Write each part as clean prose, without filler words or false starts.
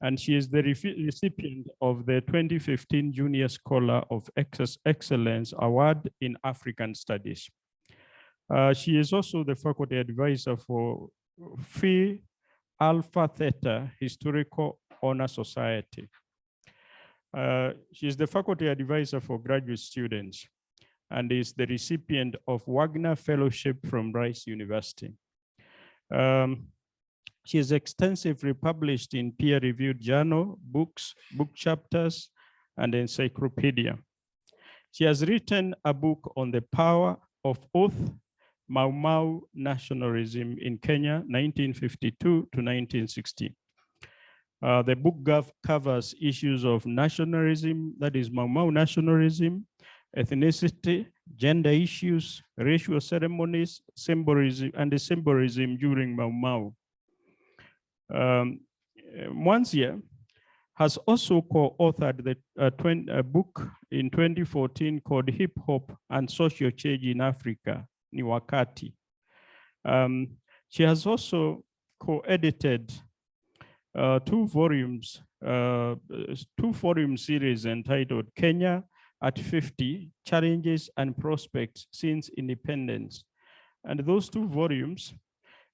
and she is the recipient of the 2015 Junior Scholar of Excellence Award in African Studies. She is also the faculty advisor for Phi Alpha Theta Historical Honor Society. She is the faculty advisor for graduate students and is the recipient of Wagner Fellowship from Rice University. She is extensively published in peer-reviewed journal, books, book chapters, and encyclopedia. She has written a book on the power of oath, Mau Mau nationalism in Kenya, 1952 to 1960. The book covers issues of nationalism, that is Mau Mau nationalism, ethnicity, gender issues, ritual ceremonies, symbolism, and the symbolism during Mau Mau. Mwanzia has also co-authored a book in 2014 called Hip Hop and Social Change in Africa, Ni Wakati. She has also co-edited two volume series entitled Kenya at 50, Challenges and Prospects Since Independence. And those two volumes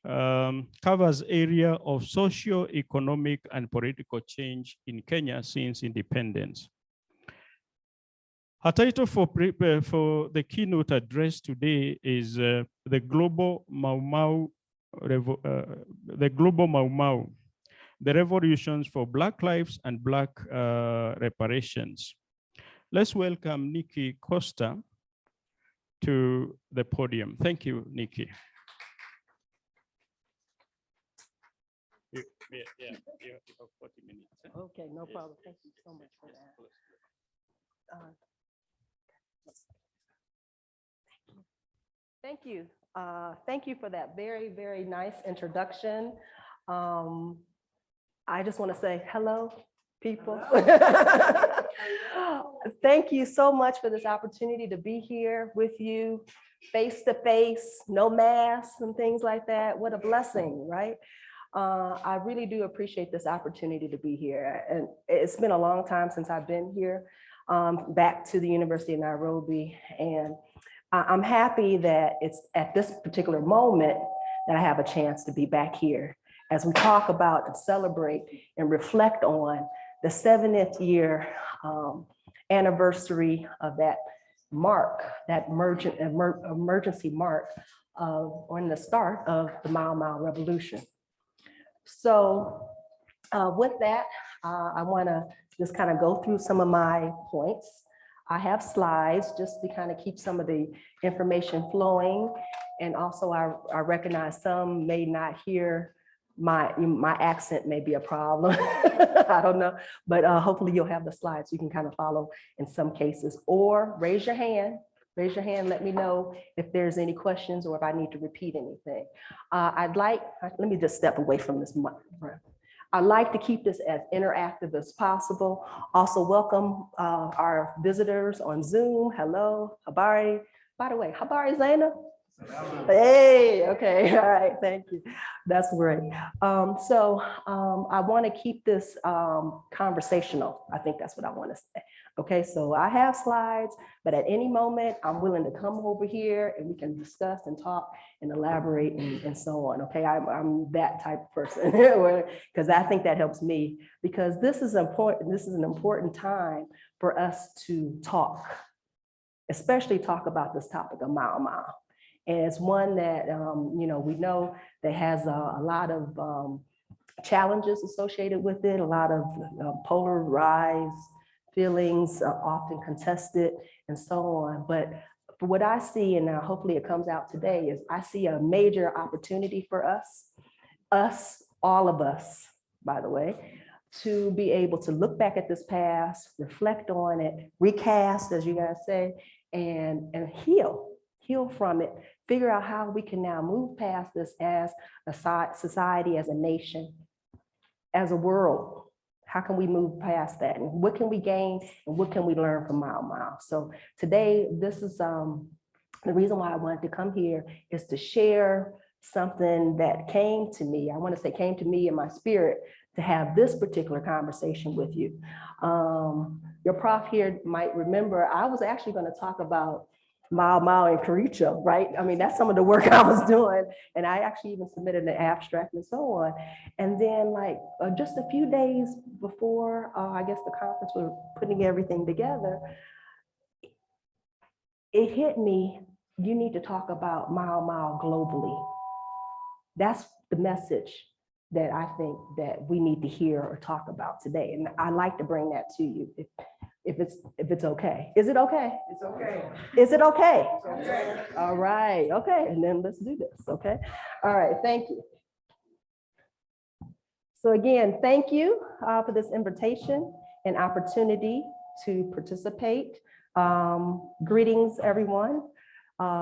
covers area of socio-economic and political change in Kenya since independence. Her title for the keynote address today is the Global Mau Mau, the revolutions for Black lives and Black reparations. Let's welcome Mickie Koster to the podium. Thank you, Mickie. Yeah, you have 40 minutes. Okay, no problem. Thank you so much for that. Thank you. Thank you for that very, very nice introduction. I just want to say hello, people. Thank you so much for this opportunity to be here with you, face to face, no masks and things like that. What a blessing, right? I really do appreciate this opportunity to be here. And it's been a long time since I've been here, back to the University of Nairobi. And I'm happy that it's at this particular moment that I have a chance to be back here as we talk about and celebrate and reflect on the 70th year anniversary of that mark, that emergency mark on the start of the Mau Mau Revolution. So with that, I want to just kind of go through some of my points. I have slides just to kind of keep some of the information flowing. And also I recognize some may not hear my accent may be a problem. I don't know, but hopefully you'll have the slides. You can kind of follow in some cases, or raise your hand. Raise your hand, let me know if there's any questions or if I need to repeat anything. Let me just step away from this mic. I'd like to keep this as interactive as possible. Also welcome our visitors on Zoom. Hello, Habari. By the way, Habari Zaina? Hey, okay, all right, thank you. That's great. I want to keep this conversational. I think that's what I want to say. Okay, so I have slides, but at any moment, I'm willing to come over here and we can discuss and talk and elaborate and so on. Okay, I'm that type of person because I think that helps me, because this is important. This is an important time for us to talk, especially talk about this topic of Mau Mau. And it's one that, we know that has a lot of challenges associated with it, a lot of polarized feelings, often contested and so on. But what I see, and hopefully it comes out today, is I see a major opportunity for us, all of us, by the way, to be able to look back at this past, reflect on it, recast, as you guys say, and heal from it, figure out how we can now move past this as a society, as a nation, as a world. How can we move past that? And what can we gain and what can we learn from Mau Mau? So today, this is the reason why I wanted to come here, is to share something that came to me. I want to say came to me in my spirit to have this particular conversation with you. Your prof here might remember, I was actually going to talk about Mao and Karicha, right? I mean, that's some of the work I was doing. And I actually even submitted an abstract and so on. And then like just a few days before, I guess the conference was putting everything together, it hit me, you need to talk about Mao globally. That's the message that I think that we need to hear or talk about today. And I like to bring that to you if it's okay. Is it okay? It's okay. Is it okay? It's okay. All right, okay, and then let's do this, okay? All right, thank you. So again, thank you for this invitation and opportunity to participate. Greetings, everyone.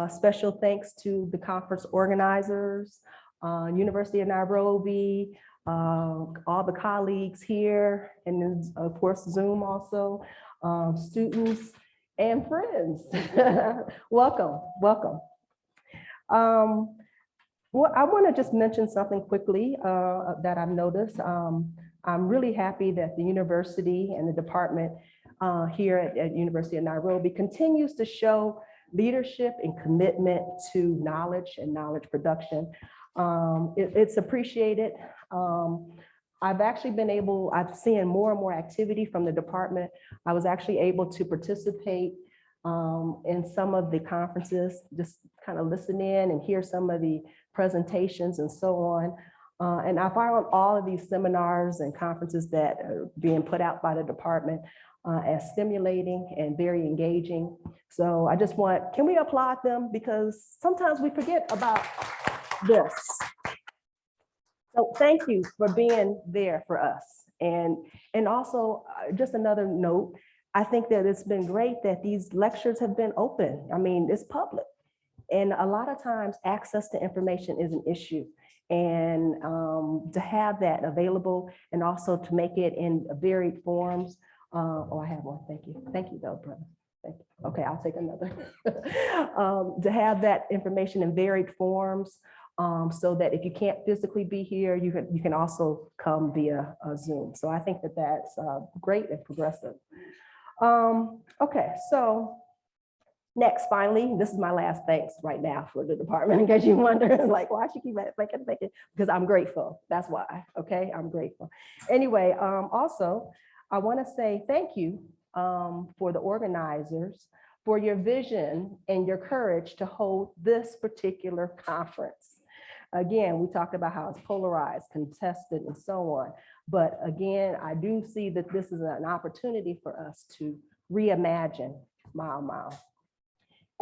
Special thanks to the conference organizers, University of Nairobi, all the colleagues here, and then of course Zoom also, students and friends. Welcome, welcome. Well, I want to just mention something quickly that I've noticed. I'm really happy that the university and the department here at University of Nairobi continues to show leadership and commitment to knowledge and knowledge production. It's appreciated. I've actually been able, I've seen more and more activity from the department. I was actually able to participate in some of the conferences, just kind of listen in and hear some of the presentations and so on. And I found all of these seminars and conferences that are being put out by the department as stimulating and very engaging. So I just want, can we applaud them? Because sometimes we forget about this. So thank you for being there for us. And also just another note, I think that it's been great that these lectures have been open. I mean, it's public. And a lot of times access to information is an issue. And to have that available and also to make it in varied forms. Oh, I have one, thank you. Thank you though, brother. Thank you. Okay, I'll take another. To have that information in varied forms so that if you can't physically be here, you can also come via Zoom. So I think that that's great and progressive. Okay, so next, finally, this is my last thanks right now for the department, in case you wonder, like, why she keep thinking, because I'm grateful. That's why, okay, I'm grateful. Anyway, also, I want to say thank you for the organizers for your vision and your courage to hold this particular conference. Again, we talked about how it's polarized, contested, and so on. But again, I do see that this is an opportunity for us to reimagine Mao.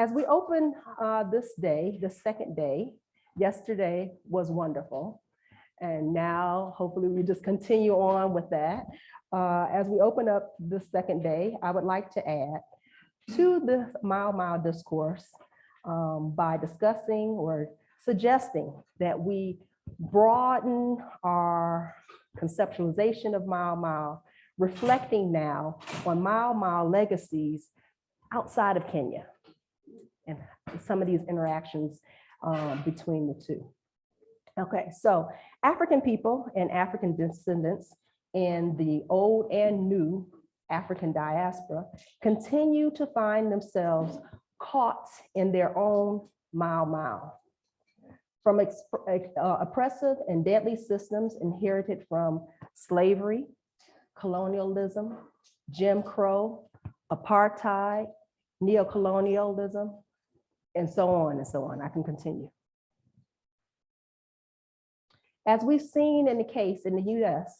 As we open this day, the second day, yesterday was wonderful. And now, hopefully, we just continue on with that. As we open up the second day, I would like to add to the Mao discourse by discussing or suggesting that we broaden our conceptualization of Mao, reflecting now on Mao legacies outside of Kenya and some of these interactions between the two. Okay, so African people and African descendants in the old and new African diaspora continue to find themselves caught in their own Mao. From oppressive and deadly systems inherited from slavery, colonialism, Jim Crow, apartheid, neocolonialism, and so on and so on. I can continue. As we've seen in the case in the US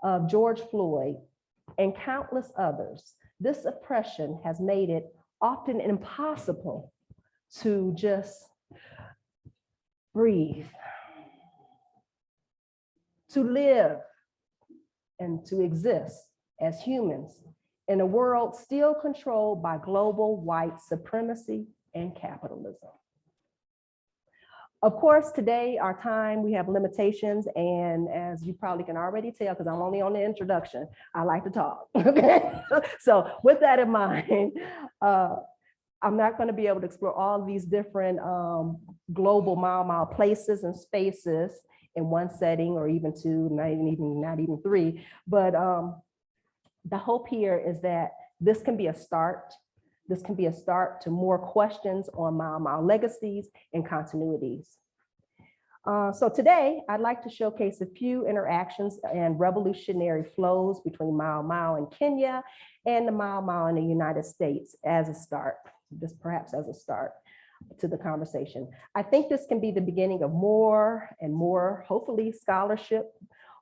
of George Floyd and countless others, this oppression has made it often impossible to just breathe, to live, and to exist as humans in a world still controlled by global white supremacy and capitalism. Of course, today, our time, we have limitations, and as you probably can already tell, because I'm only on the introduction, I like to talk, okay? So with that in mind, I'm not going to be able to explore all of these different global Mao places and spaces in one setting or even two, not even three. But the hope here is that this can be a start. This can be a start to more questions on Mau Mau legacies and continuities. So today, I'd like to showcase a few interactions and revolutionary flows between Mau Mau in Kenya and the Mau Mau in the United States as a start, just perhaps as a start to the conversation. I think this can be the beginning of more and more, hopefully, scholarship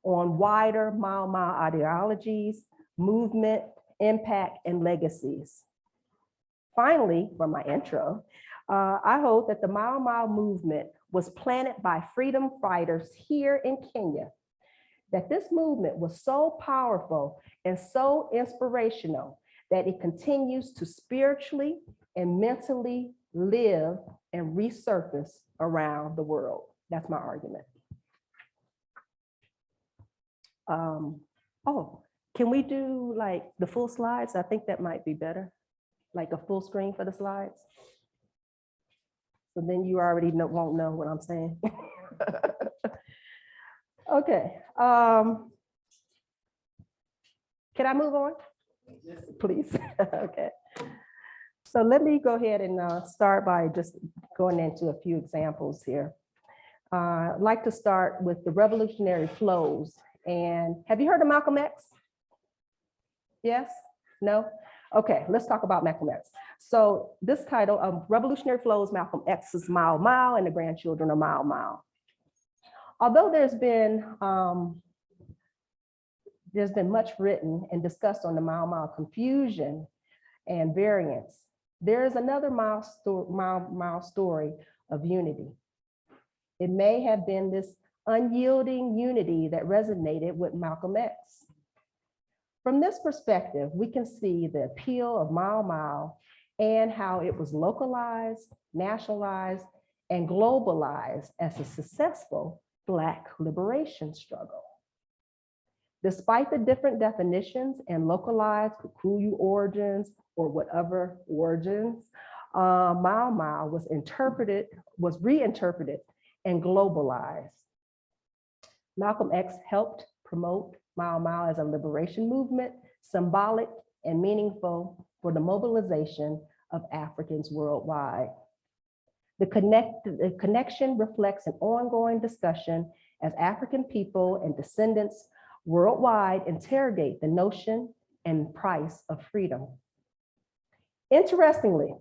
on wider Mau Mau ideologies, movement, impact, and legacies. Finally, for my intro, I hope that the Mau Mau movement was planted by freedom fighters here in Kenya, that this movement was so powerful and so inspirational that it continues to spiritually and mentally live and resurface around the world. That's my argument. Oh, can we do like the full slides? I think that might be better, like a full screen for the slides. So then you already won't know what I'm saying. Okay. Can I move on? Please. Okay. So let me go ahead and start by just going into a few examples here. I'd like to start with the revolutionary flows. And have you heard of Malcolm X? Yes? No? Okay, let's talk about Malcolm X. So this title of Revolutionary Flows, Malcolm X's Mau Mau and the Grandchildren of Mau Mau. Although there's been much written and discussed on the Mau Mau confusion and variance, there is another Mau story of unity. It may have been this unyielding unity that resonated with Malcolm X. From this perspective, we can see the appeal of Mau Mau and how it was localized, nationalized, and globalized as a successful Black liberation struggle. Despite the different definitions and localized Kikuyu origins or whatever origins, Mau Mau was reinterpreted and globalized. Malcolm X helped promote Mau Mau as a liberation movement, symbolic and meaningful for the mobilization of Africans worldwide. The connection reflects an ongoing discussion as African people and descendants worldwide interrogate the notion and price of freedom. Interestingly,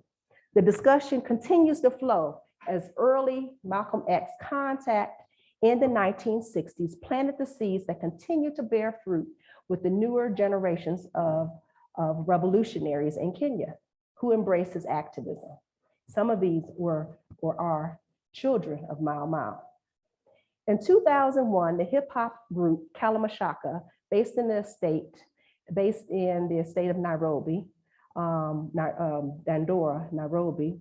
the discussion continues to flow as early Malcolm X contact in the 1960s planted the seeds that continue to bear fruit with the newer generations of revolutionaries in Kenya who embraced his activism. Some of these were or are children of Mau Mau. In 2001, the hip hop group Kalamashaka, based in the state of Nairobi, Dandora, Nairobi,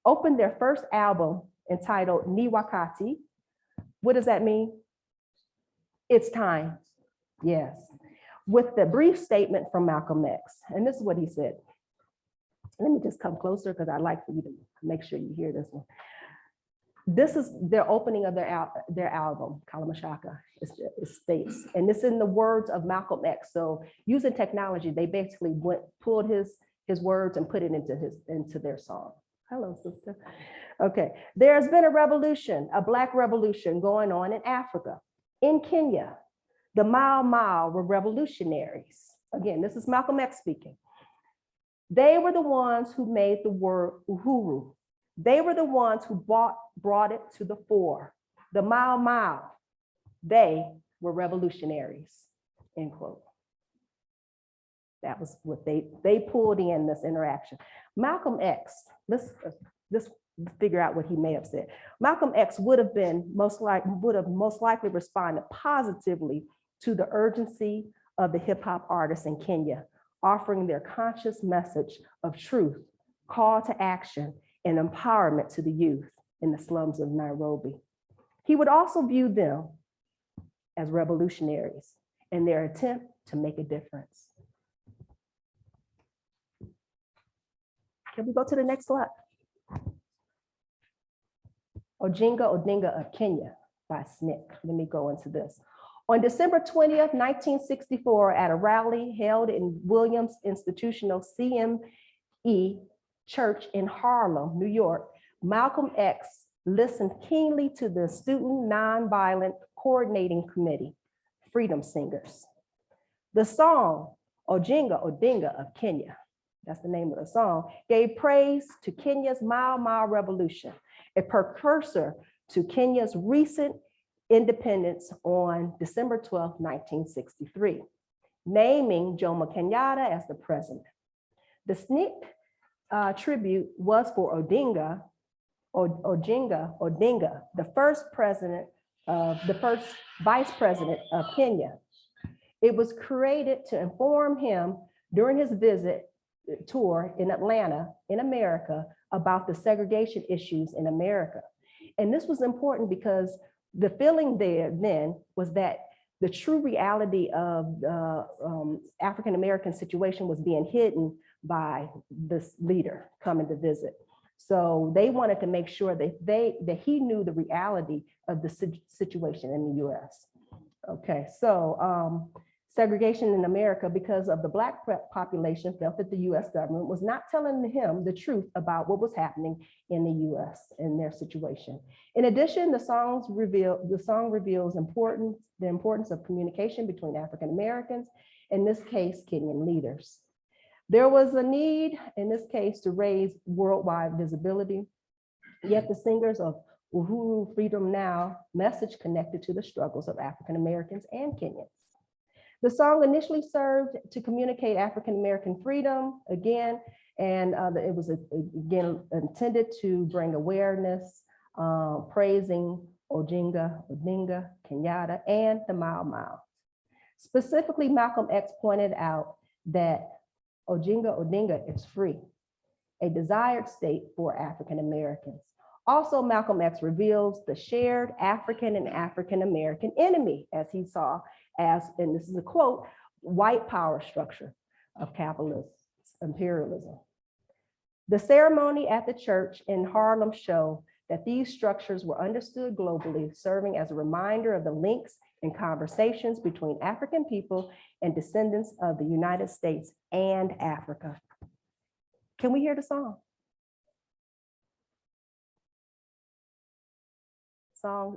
opened their first album entitled Ni Wakati. What does that mean? It's time. Yes. With the brief statement from Malcolm X. And this is what he said. Let me just come closer because I'd like for you to make sure you hear this one. This is their opening of their album, Kalamashaka, it states. And this in the words of Malcolm X. So using technology, they basically pulled his words and put it into their song. Hello, sister. Okay, there's been a revolution, a Black revolution going on in Africa. In Kenya, the Mau Mau were revolutionaries. Again, this is Malcolm X speaking. They were the ones who made the word uhuru. They were the ones who brought it to the fore. The Mau Mau, they were revolutionaries, end quote. That was what they pulled in this interaction. Malcolm X, let's figure out what he may have said. Malcolm X would have most likely responded positively to the urgency of the hip hop artists in Kenya, offering their conscious message of truth, call to action, and empowerment to the youth in the slums of Nairobi. He would also view them as revolutionaries in their attempt to make a difference. Can we go to the next slide? Ojinga Odinga of Kenya. by SNCC. Let me go into this. On December 20th, 1964, at a rally held in Williams Institutional CME Church in Harlem, New York, Malcolm X listened keenly to the Student Nonviolent Coordinating Committee, Freedom Singers. The song, Ojinga Odinga of Kenya, that's the name of the song, gave praise to Kenya's Mau Mau Revolution, a precursor to Kenya's recent independence on December 12, 1963, naming Jomo Kenyatta as the president. The SNCC tribute was for Ojinga Odinga, the first vice president of Kenya. It was created to inform him during his tour in Atlanta, in America, about the segregation issues in America. And this was important because the feeling there then was that the true reality of the African-American situation was being hidden by this leader coming to visit. So they wanted to make sure that he knew the reality of the situation in the US. Okay, so segregation in America, because of the Black population, felt that the US government was not telling him the truth about what was happening in the US and their situation. In addition, the song reveals the importance of communication between African Americans, in this case, Kenyan leaders. There was a need, in this case, to raise worldwide visibility, yet the singers of Uhuru Freedom Now message connected to the struggles of African Americans and Kenyans. The song initially served to communicate African American freedom again, and it was again intended to bring awareness, praising Ojinga Odinga, Kenyatta, and the Mau Mau. Specifically, Malcolm X pointed out that Ojinga Odinga is free, a desired state for African Americans. Also, Malcolm X reveals the shared African and African American enemy, as he saw as, and this is a quote, white power structure of capitalist imperialism. The ceremony at the church in Harlem showed that these structures were understood globally, serving as a reminder of the links and conversations between African people and descendants of the United States and Africa. Can we hear the song?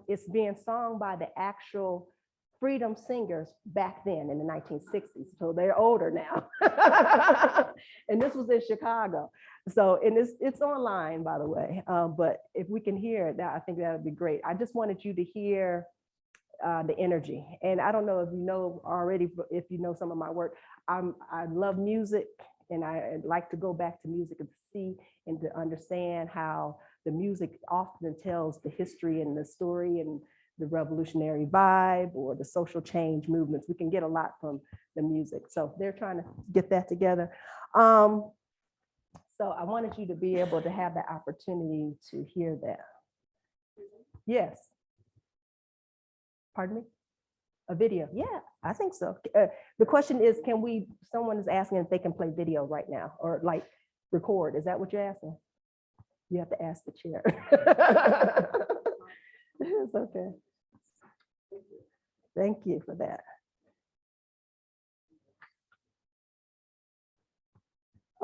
It's being sung by the actual freedom singers back then in the 1960s. So they're older now. And this was in Chicago. So, and it's online, by the way. But if we can hear it, I think that would be great. I just wanted you to hear the energy. And I don't know if you know already, if you know some of my work, I love music, and I like to go back to music and see and to understand how the music often tells the history and the story and the revolutionary vibe or the social change movements. We can get a lot from the music. So they're trying to get that together. So I wanted you to be able to have the opportunity to hear that. Yes. Pardon me? A video? Yeah, I think so. The question is, someone is asking if they can play video right now or like record. Is that what you're asking? You have to ask the chair. It's okay. Thank you for that.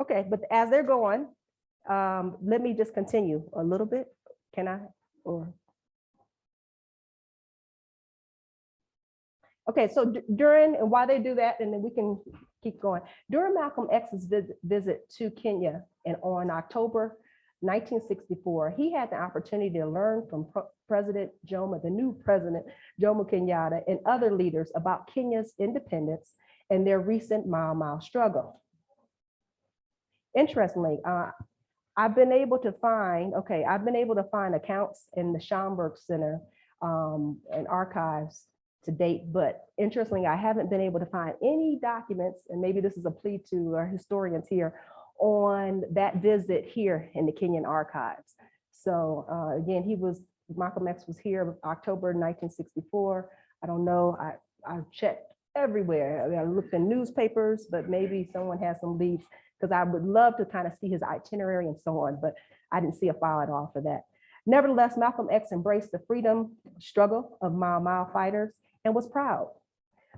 Okay, but as they're going, let me just continue a little bit. Can I? Or okay, so during, and while they do that, and then we can keep going. During Malcolm X's visit to Kenya and on October 1964, he had the opportunity to learn from President Jomo, the new president, Jomo Kenyatta, and other leaders about Kenya's independence and their recent Mau Mau struggle. Interestingly, I've been able to find accounts in the Schomburg Center and archives to date, but interestingly, I haven't been able to find any documents, and maybe this is a plea to our historians here, on that visit here in the Kenyan archives. So again, Malcolm X was here October 1964. I don't know, I checked everywhere. I looked in newspapers, but maybe someone has some leads, because I would love to kind of see his itinerary and so on, but I didn't see a file at all for that. Nevertheless, Malcolm X embraced the freedom struggle of Mau Mau fighters and was proud.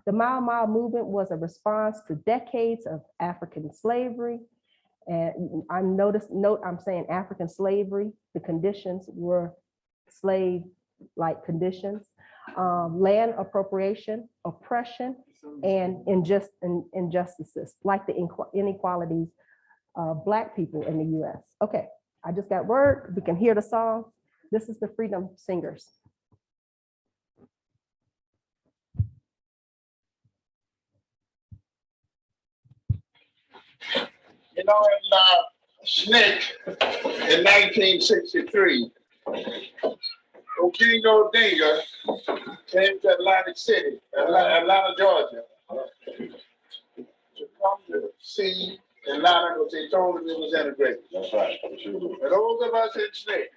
The Mau Mau movement was a response to decades of African slavery. And I'm saying African slavery, the conditions were slave-like conditions, land appropriation, oppression, and injustices, like the inequalities of Black people in the US. Okay, I just got word, we can hear the song. This is the Freedom Singers. You know, in SNCC in 1963, Okingo Dinga came to Atlantic City, Atlanta, Georgia, to come to see Atlanta because they told him it was integrated. That's right. And those of us in SNCC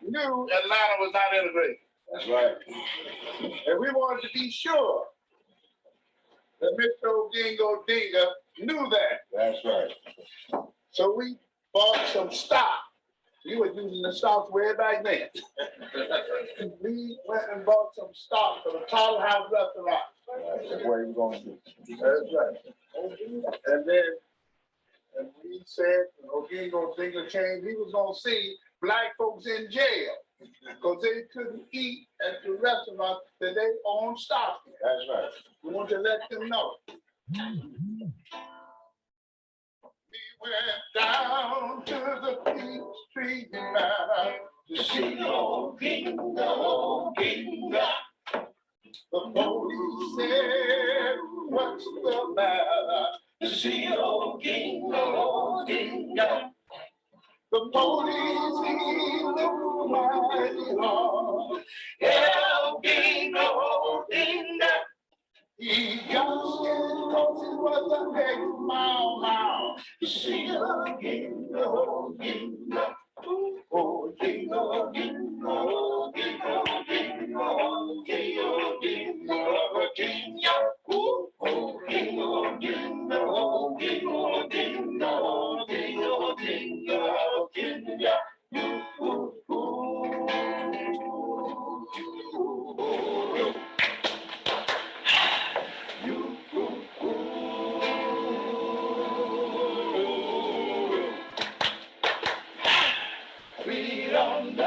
knew Atlanta was not integrated. That's right. And we wanted to be sure that Mr. Okingo Dinga knew that. That's right. So we bought some stock. We were using the stock way back then. We went and bought some stock for the Tall House restaurant. That's where you're going to do. That's right. And we said, Okingo Dinga came, he was going to see Black folks in jail because they couldn't eat at the restaurant that they owned stock in. That's right. We want to let them know. We went down to the Peachtree Manor to see Okingo Dinga. The police said, what's the matter? To see Okingo Dinga. The police, he looked mighty hard. Okingo Dinga. He got scared because he was a big Mau Mau. See Okingo Dinga. Oh, Dingo, Dingo, Dingo, Dingo, Dingo, Dingo, Dingo. Oh, Dingo, Dingo, Dingo, Dingo, Dingo, Dingo, Dingo. Freedom now.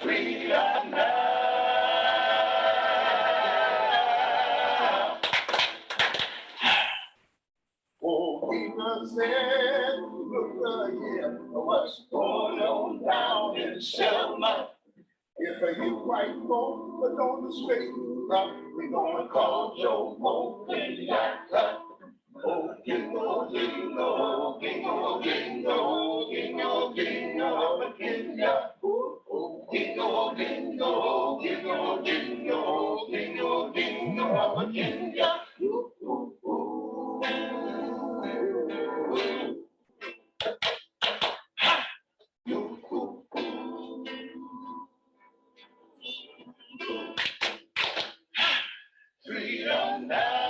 Freedom now. Oh, people said, look here, what's going on down in Selma? If you white folk put on the straight, we gonna call Joe Moe and Yaka. Oh, Gingo, Gingo, Gingo, Gingo, Gingo, Gingo, Gingo. Oh, Gingo, Gingo, Gingo, Gingo, Gingo, Gingo, Gingo. Freedom now.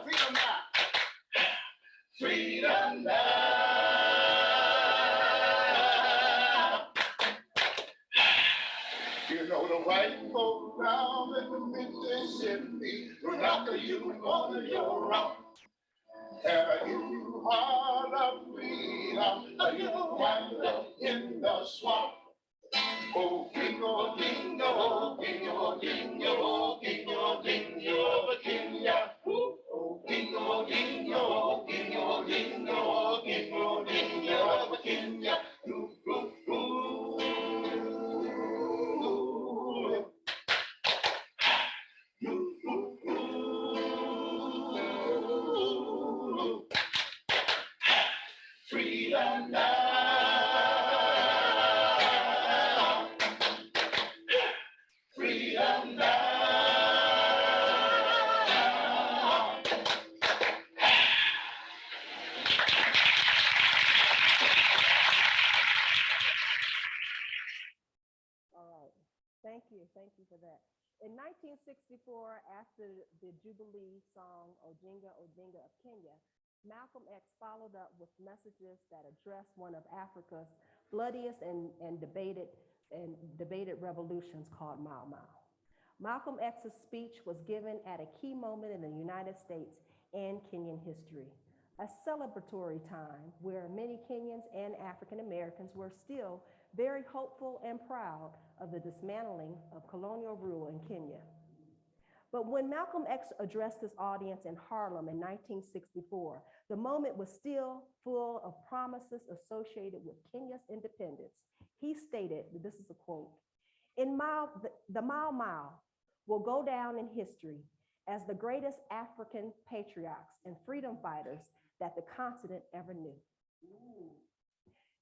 Freedom now. Freedom now. You know the white folk down in the Mississippi will knock you on your own. And if you hard of freedom, you wind up in the swamp. Oh, Gingo, Gingo, Gingo, Gingo, Gingo, Gingo, Virginia. Oh, Gingo, Gingo, Gingo, Gingo, Gingo, Gingo, Virginia. Freedom now. Freedom now. All right, thank you for that. In 1964, after the Jubilee song, Odinga, Odinga of Kenya, Malcolm X followed up with messages that addressed one of Africa's bloodiest and debated revolutions called Mau Mau. Malcolm X's speech was given at a key moment in the United States and Kenyan history, a celebratory time where many Kenyans and African Americans were still very hopeful and proud of the dismantling of colonial rule in Kenya. But when Malcolm X addressed his audience in Harlem in 1964, the moment was still full of promises associated with Kenya's independence. He stated, this is a quote, the Mau Mau will go down in history as the greatest African patriots and freedom fighters that the continent ever knew.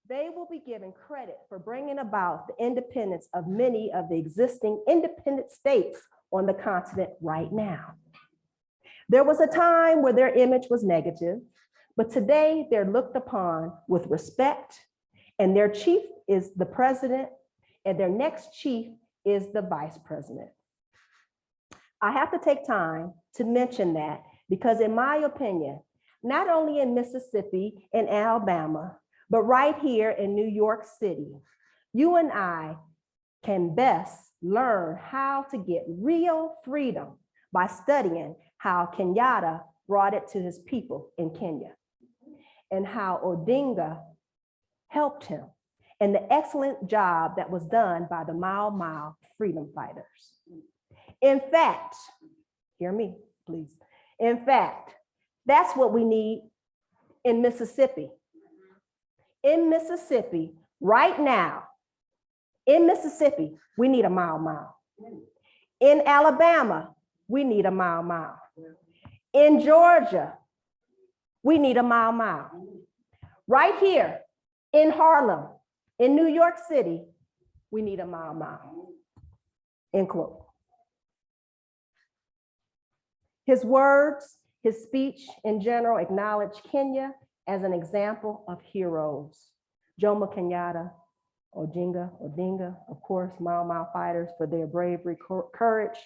They will be given credit for bringing about the independence of many of the existing independent states on the continent right now. There was a time where their image was negative, but today they're looked upon with respect, and their chief is the president, and their next chief is the vice president. I have to take time to mention that because in my opinion, not only in Mississippi and Alabama, but right here in New York City, you and I can best learn how to get real freedom by studying how Kenyatta brought it to his people in Kenya and how Odinga helped him and the excellent job that was done by the Mau Mau freedom fighters. In fact, hear me, please. In fact, that's what we need in Mississippi. In Mississippi, right now, in Mississippi, we need a Mau Mau. In Alabama, we need a Mau Mau. In Georgia, we need a Mau Mau. Right here in Harlem, in New York City, we need a Mau Mau. End quote. His words, his speech in general acknowledged Kenya as an example of heroes. Jomo Kenyatta, Odinga, of course, Mau Mau fighters for their bravery, courage,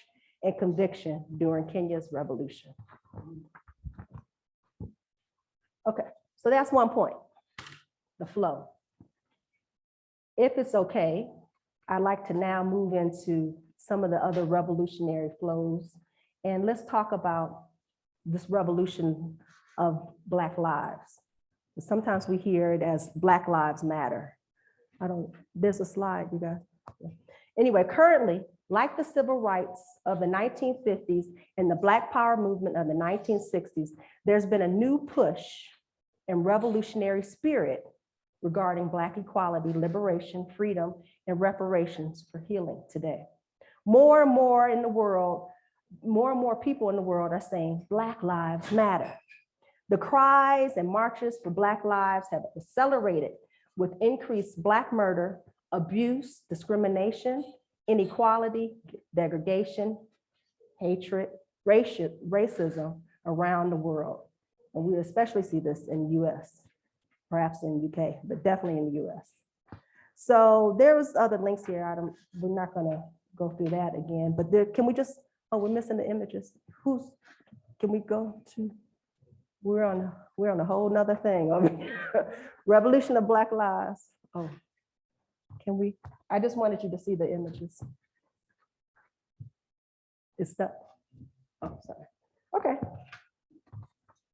and conviction during Kenya's revolution. Okay, so that's one point, the flow. If it's okay, I'd like to now move into some of the other revolutionary flows. And let's talk about this revolution of Black lives. Sometimes we hear it as Black Lives Matter. There's a slide, you guys. Anyway, currently, like the civil rights of the 1950s and the Black Power movement of the 1960s, there's been a new push and revolutionary spirit regarding Black equality, liberation, freedom, and reparations for healing today. More and more in the world, more and more people in the world are saying Black Lives Matter. The cries and marches for Black lives have accelerated with increased Black murder, abuse, discrimination, inequality, degradation, hatred, racism around the world. And we especially see this in the US, perhaps in the UK, but definitely in the US. So there was other links here. We're not gonna go through that again, but can we just, we're missing the images. Can we go to, we're on a whole nother thing over here. Revolution of Black Lives. Oh, can we, I just wanted you to see the images. It's stuck. Oh, sorry. Okay.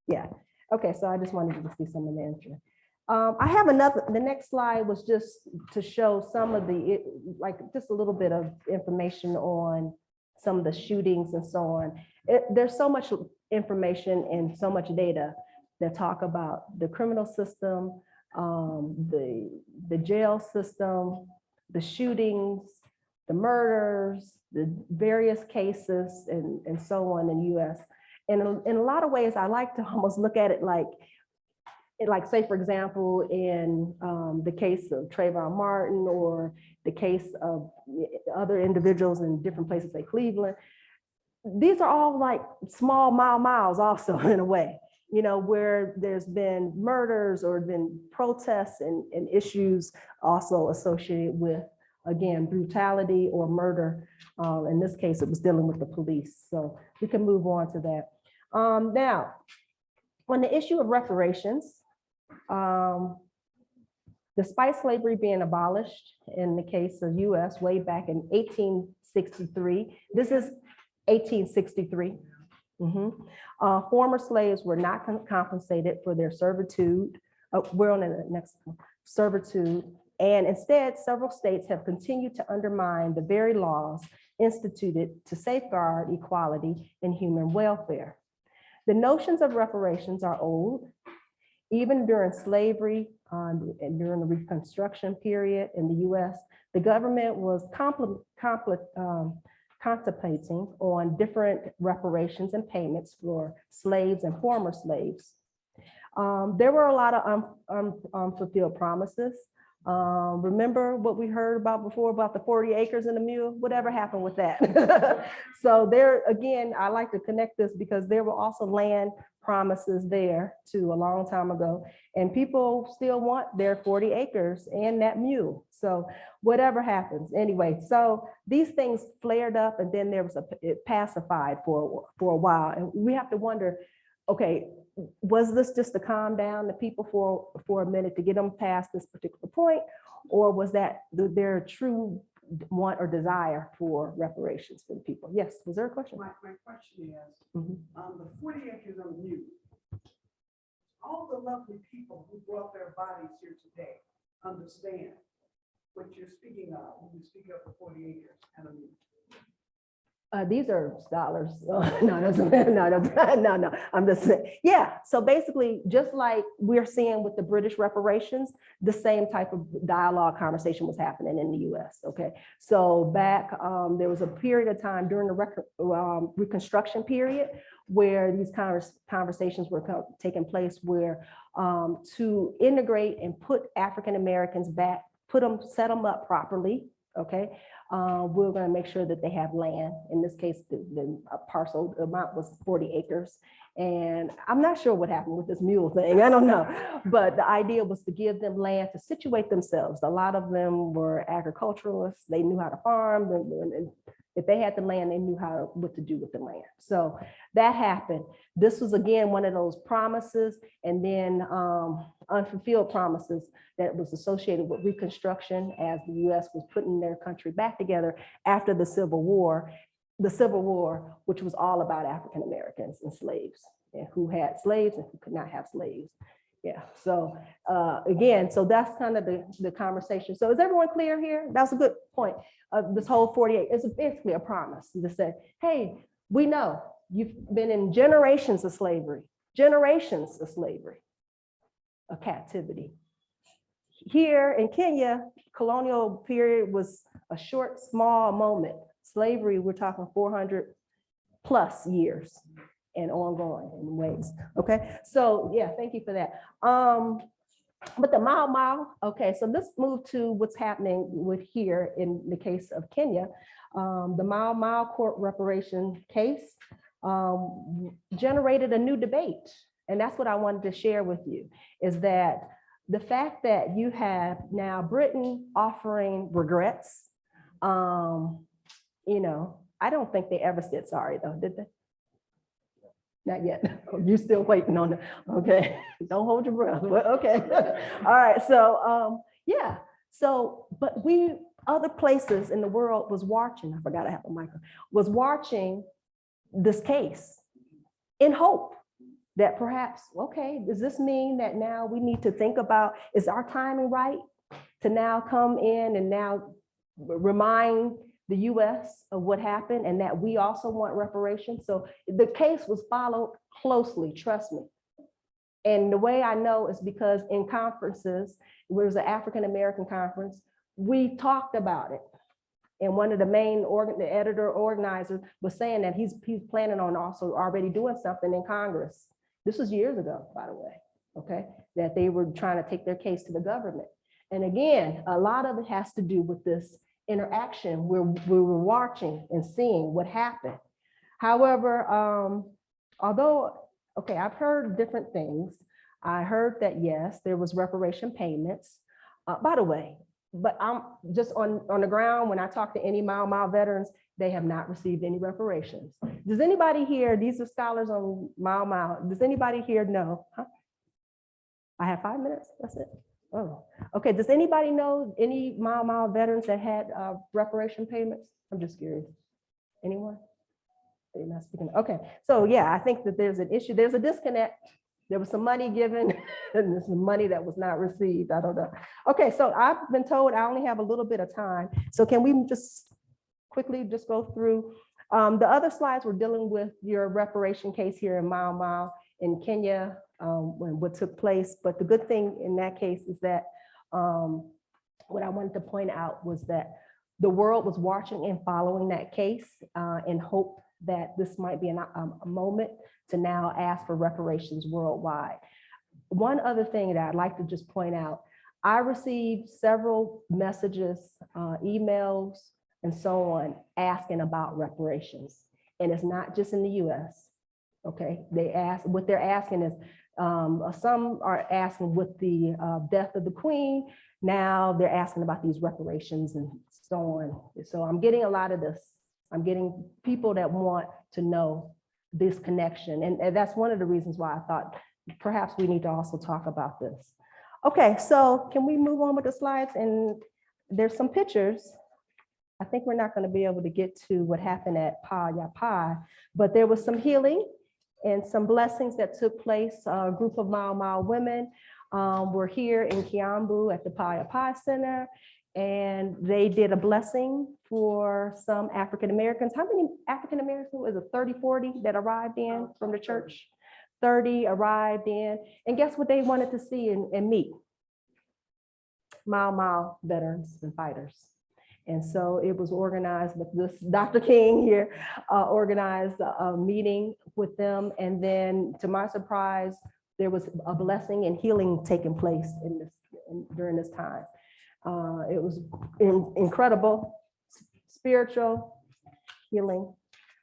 Yeah. Okay, so I just wanted you to see some of the imagery. I have the next slide was just to show some of just a little bit of information on some of the shootings and so on. There's so much information and so much data that talk about the criminal system, the jail system, the shootings, the murders, the various cases and so on in the US. And in a lot of ways, I like to almost look at it like say, for example, in the case of Trayvon Martin or the case of other individuals in different places like Cleveland, these are all like small Mau Mau's also in a way, you know, where there's been murders or been protests and issues also associated with again, brutality or murder. In this case, it was dealing with the police. So we can move on to that. Now, on the issue of reparations, despite slavery being abolished in the case of US way back in 1863, this is 1863. Former slaves were not compensated for their servitude. We're on the next one, servitude. And instead, several states have continued to undermine the very laws instituted to safeguard equality and human welfare. The notions of reparations are old. Even during slavery and during the Reconstruction period in the US, the government was contemplating on different reparations and payments for slaves and former slaves. There were a lot of unfulfilled promises. Remember what we heard about before about the 40 acres and a mule? Whatever happened with that? So there, again, I like to connect this because there were also land promises there too a long time ago, and people still want their 40 acres and that mule. So whatever happens, anyway, so these things flared up, and then there was it pacified for a while, and we have to wonder, okay, was this just to calm down the people for a minute to get them past this particular point, or was that their true want or desire for reparations for the people? Yes, was there a question? My question is, the 40 acres of mule, all the lovely people who brought their bodies here today understand what you're speaking of when you speak of the 40 acres and a mule. These are scholars. No. I'm just saying. Yeah. So basically, just like we're seeing with the British reparations, the same type of dialogue conversation was happening in the U.S. Okay. So back, there was a period of time during the Reconstruction period where these conversations were taking place, where to integrate and put African Americans back, set them up properly. Okay. We're going to make sure that they have land. In this case, the parcel amount was 40 acres. And I'm not sure what happened with this mule thing. I don't know. But the idea was to give them land to situate themselves. A lot of them were agriculturalists. They knew how to farm. And if they had the land, they knew what to do with the land. So that happened. This was, again, one of those promises, and then unfulfilled promises that was associated with Reconstruction as the U.S. was putting their country back together after the Civil War, which was all about African Americans and slaves, and who had slaves and who could not have slaves. Yeah, so again, so that's kind of the conversation. So is everyone clear here? That's a good point. This whole 48 is basically a promise to say, hey, we know you've been in generations of slavery, of captivity. Here in Kenya, colonial period was a short, small moment. Slavery, we're talking 400 plus years and ongoing in ways. Okay, so yeah, thank you for that. But the Mau Mau, okay, so let's move to what's happening with here in the case of Kenya. The Mau Mau court reparation case generated a new debate. And that's what I wanted to share with you, is that the fact that you have now Britain offering regrets, you know, I don't think they ever said sorry though, did they? Not yet. You're still waiting on it. Okay. Don't hold your breath. Well, okay. All right. So yeah. So, but other places in the world was watching. I forgot I have a microphone. Was watching this case in hope that perhaps, okay, does this mean that now we need to think about, is our timing right to now come in and now remind the US of what happened and that we also want reparations? So the case was followed closely, trust me. And the way I know is because in conferences, there was an African-American conference, we talked about it. And one of the main the editor organizer was saying that he's planning on also already doing something in Congress. This was years ago, by the way, okay, that they were trying to take their case to the government. And again, a lot of it has to do with this interaction where we were watching and seeing what happened. However, although, okay, I've heard different things. I heard that, yes, there was reparation payments. By the way, but I'm just on the ground, when I talk to any Mau Mau veterans, they have not received any reparations. Does anybody here, these are scholars on Mau Mau, does anybody here know? Huh? I have 5 minutes, that's it. Oh, okay, does anybody know any Mau Mau veterans that had reparation payments? I'm just curious. Anyone? They're not speaking. Okay, so yeah, I think that there's an issue, there's a disconnect. There was some money given and there's some money that was not received. I don't know. Okay, so I've been told I only have a little bit of time. So can we just quickly just go through? The other slides were dealing with your reparation case here in Mau Mau in Kenya, when what took place. But the good thing in that case is that what I wanted to point out was that the world was watching and following that case in hope that this might be a moment to now ask for reparations worldwide. One other thing that I'd like to just point out, I received several messages, emails, and so on, asking about reparations. And it's not just in the US, okay? What they're asking is, some are asking with the death of the Queen, now they're asking about these reparations and so on. So I'm getting a lot of this. I'm getting people that want to know this connection. And that's one of the reasons why I thought perhaps we need to also talk about this. Okay, so can we move on with the slides? And there's some pictures. I think we're not going to be able to get to what happened at Pa Ya Pa, but there was some healing and some blessings that took place. A group of Mau Mau women were here in Kiambu at the Pa Ya Pa Center, and they did a blessing for some African Americans. How many African Americans? Was it 30, 40 that arrived in from the church? 30 arrived in, and guess what they wanted to see and meet? Mau Mau veterans and fighters. And so it was organized with this Dr. King here, organized a meeting with them. And then to my surprise, there was a blessing and healing taking place during this time. It was incredible, spiritual healing.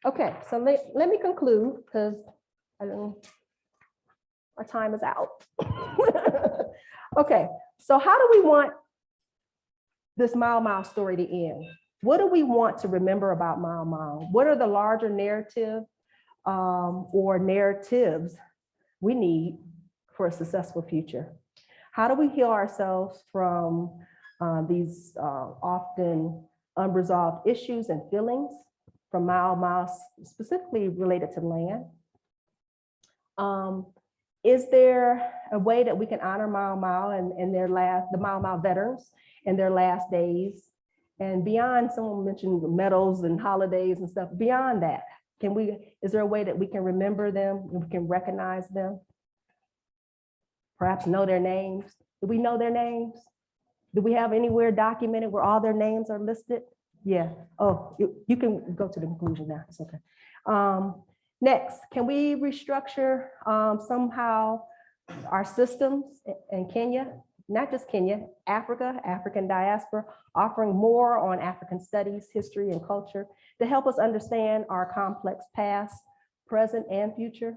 Okay, so let me conclude because our time is out. Okay, so how do we want this Mau Mau story to end? What do we want to remember about Mau Mau? What are the larger narrative or narratives we need for a successful future? How do we heal ourselves from these often unresolved issues and feelings from Mau Mau, specifically related to land? Is there a way that we can honor Mau Mau and the Mau Mau veterans in their last days? And beyond, someone mentioned medals and holidays and stuff, beyond that, is there a way that we can remember them, and we can recognize them? Perhaps know their names. Do we know their names? Do we have anywhere documented where all their names are listed? Yeah. Oh, you can go to the conclusion now. It's okay. Next, can we restructure somehow our systems in Kenya, not just Kenya, Africa, African diaspora, offering more on African studies, history, and culture to help us understand our complex past, present, and future?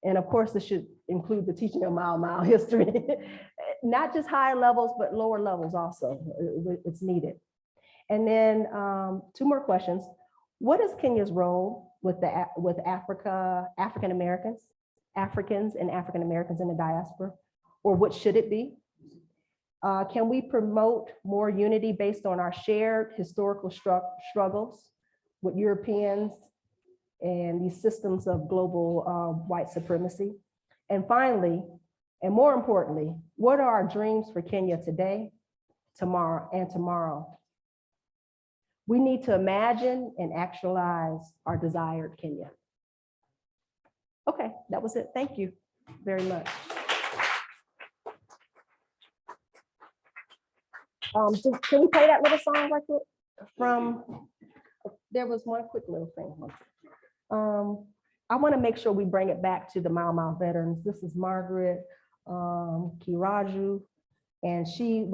And of course, this should include the teaching of Mau Mau history, not just higher levels, but lower levels also. It's needed. And then 2 more questions. What is Kenya's role with African Americans, Africans and African Americans in the diaspora, or what should it be? Can we promote more unity based on our shared historical struggles with Europeans and these systems of global white supremacy? And finally, and more importantly, what are our dreams for Kenya today, tomorrow, and tomorrow? We need to imagine and actualize our desired Kenya. Okay, that was it. Thank you very much. Can we play that little song right quick? There was one quick little thing. I want to make sure we bring it back to the Mau Mau veterans. This is Margaret Kiraju, and she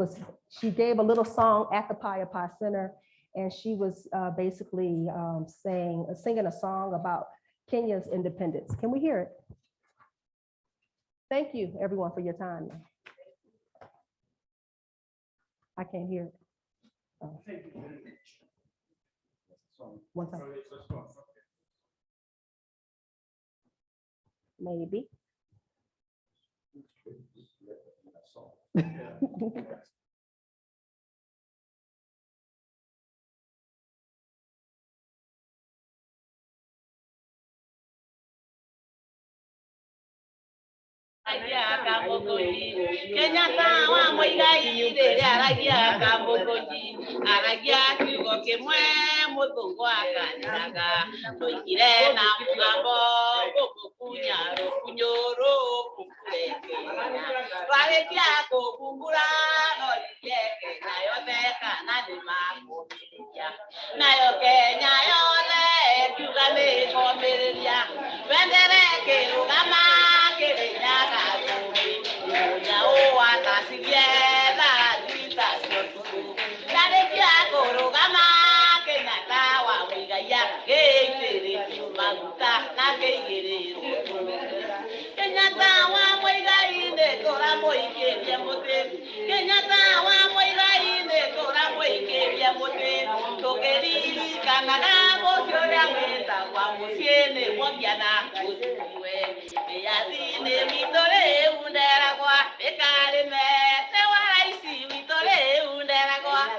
gave a little song at the Pa Ya Pa Center, and she was basically singing a song about Kenya's independence. Can we hear it? Thank you, everyone, for your time. I can't hear it. Oh. One time. Maybe. Kenyatta wa moigai de aragia kambogoji aragia kigo kemwe mutungo akanyanga toikire na mugabo kukunya kunyoro kukuleke rarekia kokungura no yeke nayo teka na ni makuya nayo Kenya yone kugane komeria vendere ke rugama ke nyaga Kenyatta